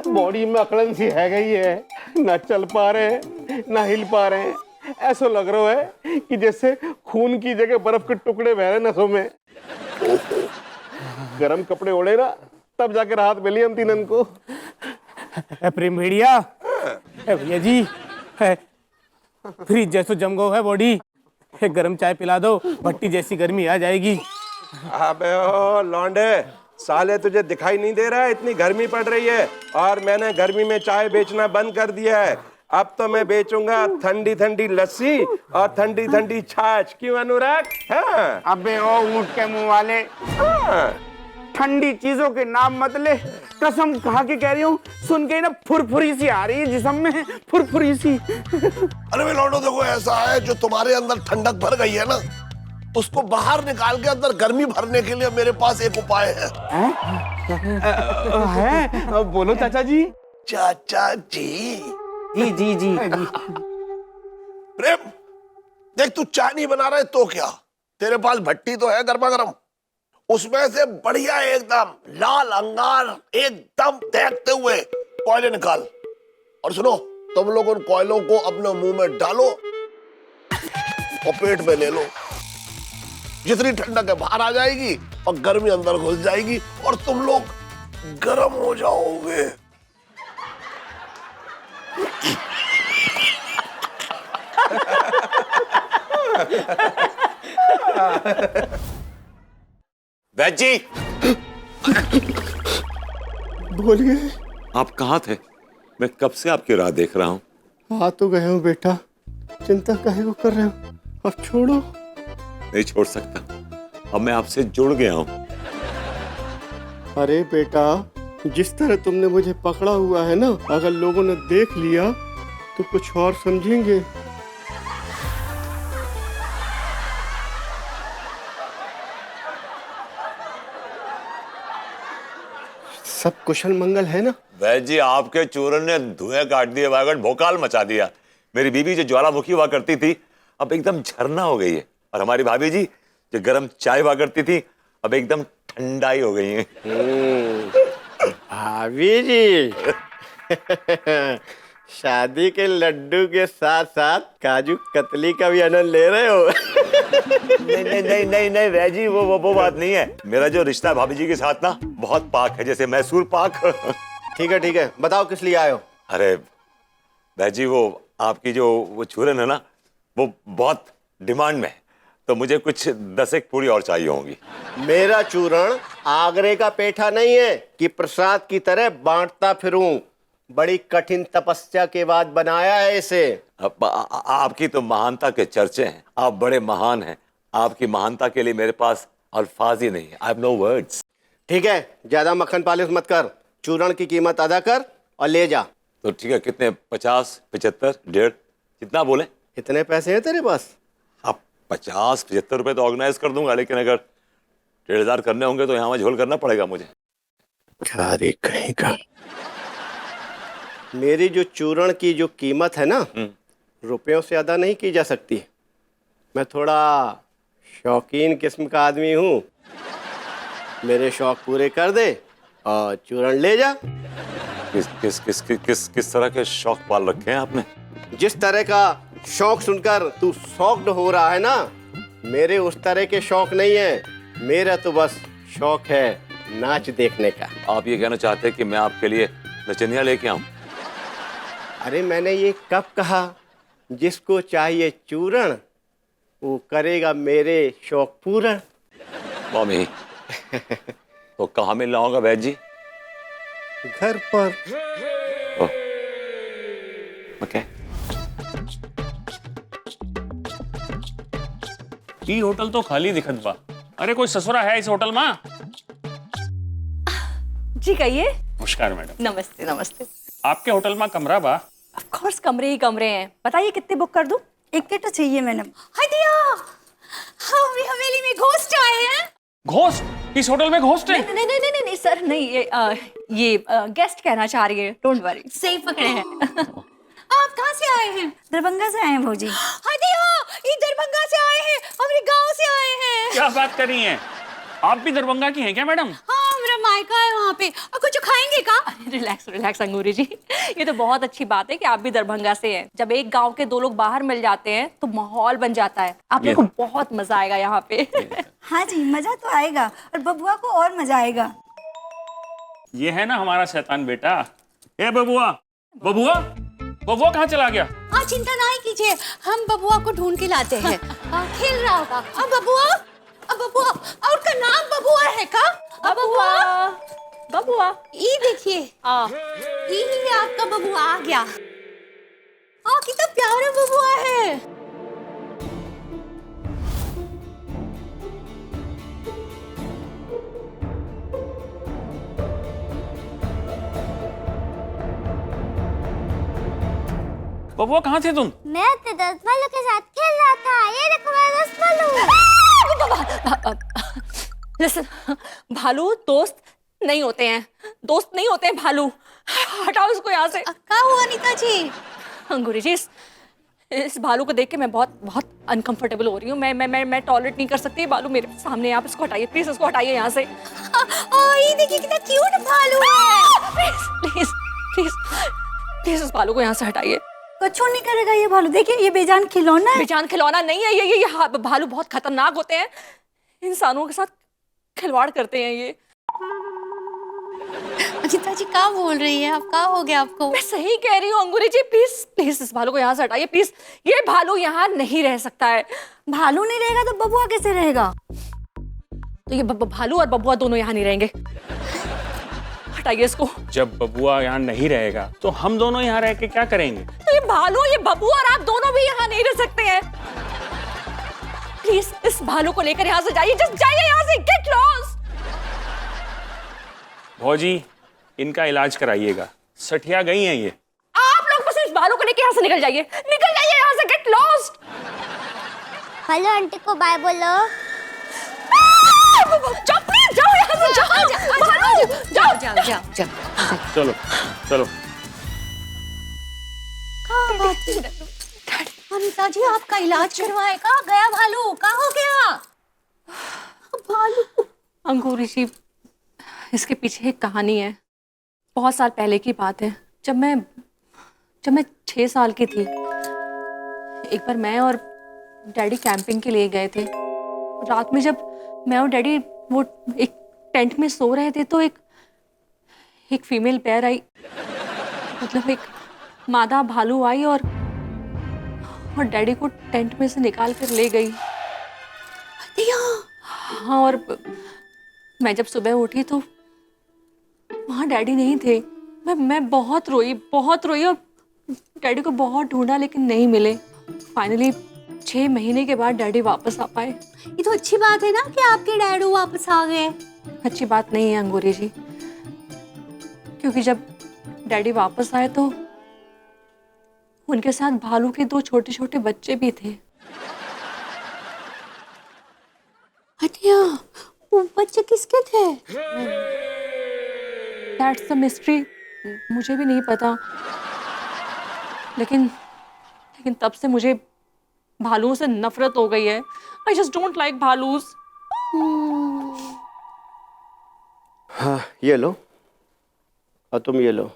Body में अकड़न सी है गई है, ना चल पा रहे ना हिल पा रहे। ऐसा लग रहा है कि जैसे खून की जगह बर्फ के टुकड़े बह रहे नसों में। गरम कपड़े ओढ़े ना, तब जाके राहत मिली हम तीनन को। प्रेम भेड़िया, भैया जी, फ्रिज जैसो जम गो है बॉडी, गरम चाय पिला दो, भट्टी जैसी गर्मी आ जाएगी। अबे ओ लौंडे, साले तुझे दिखाई नहीं दे रहा है इतनी गर्मी पड़ रही है, और मैंने गर्मी में चाय बेचना बंद कर दिया है। अब तो मैं बेचूंगा ठंडी ठंडी लस्सी और ठंडी ठंडी छाछ। क्यों अनुराग? हाँ। अबे ओ ऊंट के मुंह वाले, हाँ। ठंडी चीजों के नाम मत ले, कसम खा के कह रही हूँ, सुन के ना फुरफुरी सी आ रही है जिस्म में, फुरफुरी सी। अरे भाई लौंडो, देखो ऐसा है, जो तुम्हारे अंदर ठंडक भर गई है ना, उसको बाहर निकाल के अंदर गर्मी भरने के लिए मेरे पास एक उपाय है। है? बोलो चाचा जी। चाचा जी। जी जी जी। प्रेम, देख तू चाय नहीं बना रहे तो क्या, तेरे पास भट्टी तो है गर्मा गर्म, उसमें से बढ़िया एकदम लाल अंगार एकदम देखते हुए कोयले निकाल, और सुनो, तुम लोग उन कोयलों को अपने मुंह में डालो और पेट में ले लो। जितनी ठंडक है बाहर आ जाएगी और गर्मी अंदर घुस जाएगी और तुम लोग गर्म हो जाओगे। वैद जी, बोलिए। आप कहाँ थे? मैं कब से आपकी राह देख रहा हूँ। आ तो गए हूँ बेटा, चिंता काहे को कर रहे हो, अब छोड़ो। नहीं छोड़ सकता, अब मैं आपसे जुड़ गया हूँ। अरे बेटा, जिस तरह तुमने मुझे पकड़ा हुआ है ना, अगर लोगों ने देख लिया तो कुछ और समझेंगे। सब कुशल मंगल है ना? वैद जी, आपके चूरन ने धुएं काट दिए, वागन भोकाल मचा दिया। मेरी बीबी जो ज्वालामुखी हुआ करती थी, अब एकदम झरना हो गई है, और हमारी भाभी जी जो गर्म चाय हुआ करती थी, अब एकदम ठंडाई हो गई है। भाभी जी, शादी के लड्डू के साथ साथ काजू कतली का भी आनंद ले रहे हो? नहीं नहीं नहीं नहीं नहीं वैद जी, वो बात नहीं है। मेरा जो रिश्ता है भाभी जी के साथ ना, बहुत पाक है, जैसे मैसूर पाक। ठीक है, बताओ किस लिए आए हो? अरे वैद जी, वो आपकी जो वो चूरन है ना, वो बहुत डिमांड में है, तो मुझे कुछ 10 एक पूरी और चाहिए होंगी। मेरा चूरण आगरे का पेठा नहीं है कि प्रसाद की तरह बांटता फिरूं। बड़ी कठिन तपस्या के बाद बनाया है इसे। आपकी तो महानता के चर्चे हैं, आप बड़े महान हैं। आपकी महानता के लिए मेरे पास अल्फाज ही नहीं है। I have no words. ठीक है, ज्यादा मक्खन पालिश मत कर, चूरण की कीमत अदा कर और ले जा। तो ठीक है, कितने? 50, 75, 1.5, जितना बोले। इतने पैसे हैं तेरे पास? आप 50-75 रुपए तो ऑर्गेनाइज कर दूंगा, लेकिन अगर 1,500 करने होंगे तो यहाँ वहाँ झोल करना पड़ेगा मुझे। अरे कहीं का, मेरी जो चूरण की जो कीमत है ना, रुपयों से अदा नहीं की जा सकती। मैं थोड़ा शौकीन किस्म का आदमी हूँ। मेरे शौक पूरे कर दे और चूरण ले जा। किस तरह के शौक पाल रखे हैं आपने? जिस तरह का शौक सुनकर तू शॉक्ड हो रहा है ना, मेरे उस तरह के शौक नहीं है। मेरा तो बस शौक है नाच देखने का। आप ये कहना चाहते हैं कि मैं आपके लिए नचनिया लेके आऊं? अरे मैंने ये कब कहा? जिसको चाहिए चूरण, वो करेगा मेरे शौक पूरा। मम्मी, तो कहाँ मिल लाऊंगा वैद जी? घर पर। ओके। ई होटल तो खाली दिखत बा। अरे कोई ससुरा है इस होटल में? जी कहिए। नमस्कार मैडम। नमस्ते नमस्ते। आपके होटल में कमरा बा? ऑफ कोर्स, कमरे ही कमरे हैं। बताइए कितने बुक कर दूं? एक तो चाहिए मैडम। हाय दिया, हम हवेली में घोस्ट आए हैं। घोस्ट? इस होटल में घोस्ट है? नहीं नहीं नहीं नहीं सर, नहीं, ये गेस्ट कहना चाह रही है। डोंट वरी, सही पकड़े हैं। आप कहाँ से आए हैं? दरभंगा से आए हैं भौजी। हाय दिया, ये दरभंगा से आए हैं, हमारे गांव से आए हैं। क्या बात कर रही हैं? आप भी दरभंगा की हैं क्या मैडम? हाँ, मेरा मायका है वहाँ पे। और कुछ खाएंगे का? रिलैक्स रिलैक्स अंगूरी जी, ये तो बहुत अच्छी बात है कि आप भी दरभंगा से हैं। जब एक गांव के दो लोग बाहर मिल जाते हैं तो माहौल बन जाता है। आप लोग को बहुत मजा आएगा यहाँ पे। हाँ जी, मजा तो आएगा और बबुआ को और मजा आएगा। ये है ना हमारा शैतान बेटा। ए बबुआ, बबुआ, बबुआ कहाँ चला गया? हाँ, चिंता नहीं कीजिए, हम बबुआ को ढूंढ के लाते हैं। खेल रहा होगा। अब बबुआ, और उसका नाम बबुआ है का? बबुआ, बबुआ, ये देखिए, ये आपका बबुआ आ गया। कितना प्यारा बबुआ है। बबुआ कहाँ थे तुम? मैं अपने दोस्त बालू के साथ खेल रहा था। ये देखो मेरा दोस्त बालू। लिसन, भालू दोस्त नहीं होते हैं, दोस्त नहीं होते हैं भालू। हटाओ इसको यहाँ से। क्या हुआ नीता जी? अंगूरी जी, इस भालू को देख के मैं बहुत अनकंफर्टेबल हो रही हूँ। मैं टॉलरेट नहीं कर सकती भालू मेरे सामने। आप इसको हटाइए प्लीज, इसको हटाइए यहाँ से। ये देखिए कितना क्यूट भालू है। प्लीज प्लीज प्लीज इस भालू को यहाँ से हटाइए। कुछ नहीं करेगा ये भालू, देखिए ये बेजान खिलौना है। बेजान खिलौना नहीं है ये भालू बहुत खतरनाक होते हैं, इंसानों के साथ खिलवाड़ करते हैं ये। अजिता जी क्या बोल रही है आप? क्या हो गया आपको? मैं सही कह रही हूँ अंगूरी जी, प्लीज प्लीज इस भालू को यहाँ से हटाइए प्लीज। ये भालू यहाँ नहीं रह सकता है। भालू नहीं रहेगा तो बबुआ कैसे रहेगा? तो ये भालू और बबुआ दोनों यहाँ नहीं रहेंगे। हटाइए इसको। जब बबुआ यहाँ नहीं रहेगा तो हम दोनों यहाँ रह के क्या करेंगे? तो ये भालू, ये बबुआ और आप दोनों भी यहाँ नहीं रह सकते हैं। प्लीज इस भालू को लेकर यहाँ से जाइए, जस्ट जाइए यहाँ से। Get lost. भौजी, इनका इलाज कराइएगा, सठिया गई हैं ये। आप लोग बस इस भालू को लेकर यहाँ से निकल जाइए यहाँ से। Get lost. हेलो आंटी को बाय बोलो। जाओ प्लीज, जाओ यहाँ से, जाओ। चलो चलो। अनिता जी, आपका इलाज करवाए का? गया भालू? क्या हो गया? भालू अंगूरी जी, इसके पीछे एक कहानी है। बहुत साल पहले की बात है, जब मैं 6 साल की थी। एक बार मैं और डैडी कैंपिंग के लिए गए थे। रात में जब मैं और डैडी वो एक टेंट में सो रहे थे तो एक फीमेल पैर आई, मतलब एक मादा भालू आई और डैडी को टेंट में से निकाल कर ले गई। हाँ, और मैं जब सुबह उठी तो वहाँ डैडी नहीं थे। मैं बहुत रोई और डैडी को बहुत ढूंढा लेकिन नहीं मिले। फाइनली 6 महीने के बाद डैडी वापस आ पाए। ये तो अच्छी बात है ना कि आपके डैडू वापस आ गए। अच्छी बात नहीं है अंगूरी जी, क्योंकि जब डैडी वापस आए तो उनके साथ भालू के 2 छोटे छोटे बच्चे भी थे। अच्छा, वो बच्चे किसके थे? That's the mystery। मुझे भी नहीं पता, लेकिन तब से मुझे भालुओं से नफरत हो गई है। I just don't like भालूस। हाँ, ये लो और तुम ये लो।